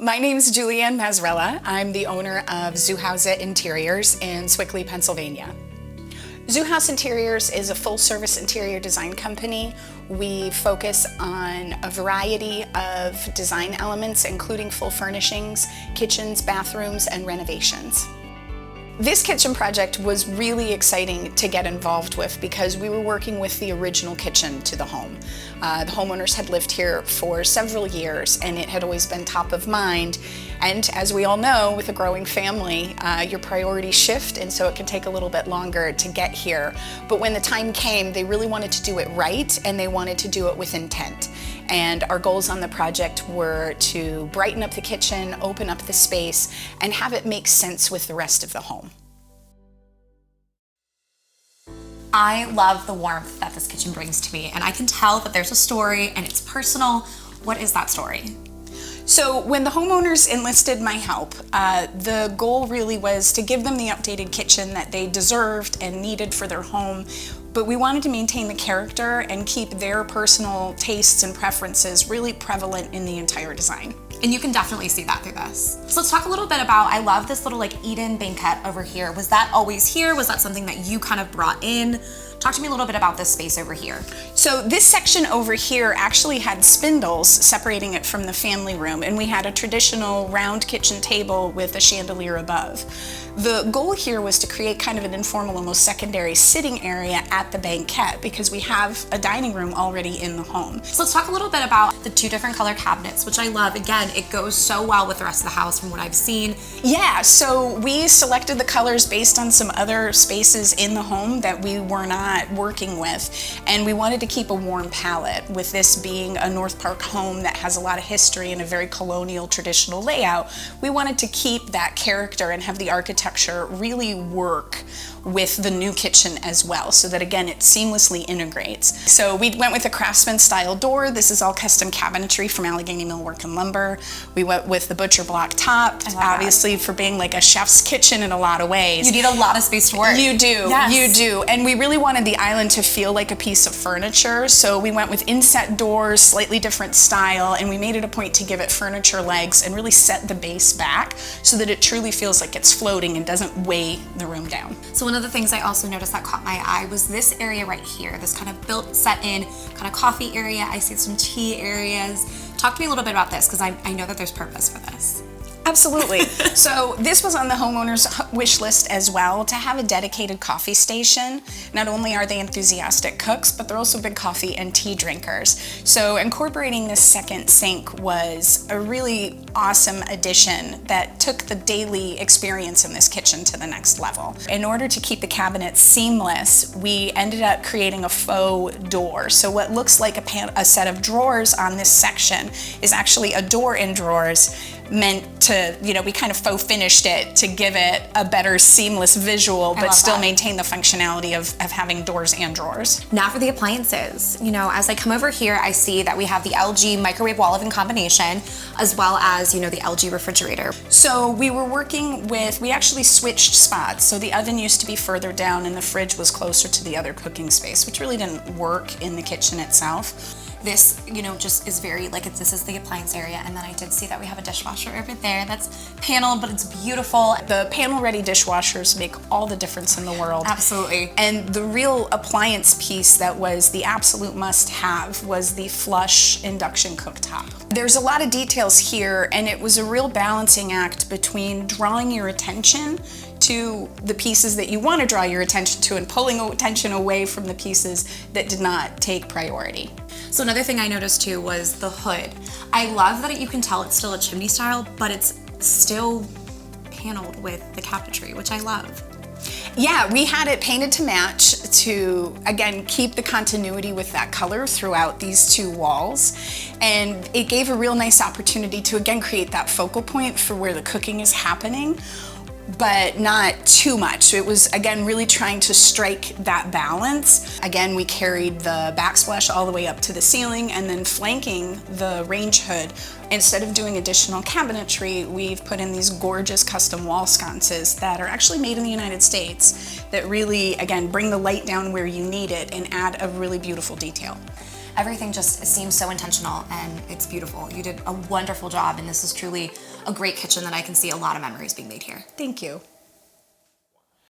My name is Juliane Mazzarella. I'm the owner of Zuhause Interiors in Swickley, Pennsylvania. Zuhause Interiors is a full-service interior design company. We focus on a variety of design elements, including full furnishings, kitchens, bathrooms, and renovations. This kitchen project was really exciting to get involved with because we were working with the original kitchen to the home. The homeowners had lived here for several years and it had always been top of mind. And as we all know, with a growing family, your priorities shift, and so it can take a little bit longer to get here. But when the time came, they really wanted to do it right, and they wanted to do it with intent. And our goals on the project were to brighten up the kitchen, open up the space, and have it make sense with the rest of the home. I love the warmth that this kitchen brings to me, and I can tell that there's a story and it's personal. What is that story? So when the homeowners enlisted my help, the goal really was to give them the updated kitchen that they deserved and needed for their home, but we wanted to maintain the character and keep their personal tastes and preferences really prevalent in the entire design. And you can definitely see that through this. So let's talk a little bit about, I love this little like Eden banquette over here. Was that always here? Was that something that you kind of brought in? Talk to me a little bit about this space over here. So this section over here actually had spindles separating it from the family room, and we had a traditional round kitchen table with a chandelier above. The goal here was to create kind of an informal, almost secondary sitting area at the banquette because we have a dining room already in the home. So let's talk a little bit about the two different color cabinets, which I love. Again, it goes so well with the rest of the house from what I've seen. Yeah, so we selected the colors based on some other spaces in the home that we were not working with, and we wanted to keep a warm palette. With this being a North Park home that has a lot of history and a very colonial traditional layout, we wanted to keep that character and have the architecture really work with the new kitchen as well, so that again it seamlessly integrates. So we went with a craftsman style door. This is all custom cabinetry from Allegheny Millwork and Lumber. We went with the butcher block top, obviously for being like a chef's kitchen in a lot of ways. You need a lot of space to work. You do, yes. You do. And we really wanted the island to feel like a piece of furniture, so we went with inset doors, slightly different style, and we made it a point to give it furniture legs and really set the base back so that it truly feels like it's floating and doesn't weigh the room down. So one of the things I also noticed that caught my eye was this area right here, this kind of built, set in kind of coffee area. I see some tea areas. Talk to me a little bit about this because I know that there's purpose for this. Absolutely. So this was on the homeowners' wish list as well, to have a dedicated coffee station. Not only are they enthusiastic cooks, but they're also big coffee and tea drinkers. So incorporating this second sink was a really awesome addition that took the daily experience in this kitchen to the next level. In order to keep the cabinets seamless, we ended up creating a faux door. So what looks like a set of drawers on this section is actually a door in drawers, meant to, we kind of faux finished it to give it a better seamless visual, but still maintain the functionality of having doors and drawers. Now for the appliances. As I come over here, I see that we have the LG microwave wall oven combination, as well as, the LG refrigerator. So we were working with, we actually switched spots. So the oven used to be further down and the fridge was closer to the other cooking space, which really didn't work in the kitchen itself. This, just is very, this is the appliance area, and then I did see that we have a dishwasher over there that's paneled, but it's beautiful. The panel-ready dishwashers make all the difference in the world. Absolutely. And the real appliance piece that was the absolute must-have was the flush induction cooktop. There's a lot of details here, and it was a real balancing act between drawing your attention to the pieces that you want to draw your attention to and pulling attention away from the pieces that did not take priority. So another thing I noticed too was the hood. I love that you can tell it's still a chimney style, but it's still paneled with the cabinetry, which I love. Yeah, we had it painted to match to, again, keep the continuity with that color throughout these two walls. And it gave a real nice opportunity to, again, create that focal point for where the cooking is happening, but not too much. So it was, again, really trying to strike that balance. Again, we carried the backsplash all the way up to the ceiling, and then flanking the range hood, instead of doing additional cabinetry, we've put in these gorgeous custom wall sconces that are actually made in the United States that really, again, bring the light down where you need it and add a really beautiful detail. Everything just seems so intentional and it's beautiful. You did a wonderful job, and this is truly a great kitchen that I can see a lot of memories being made here. Thank you.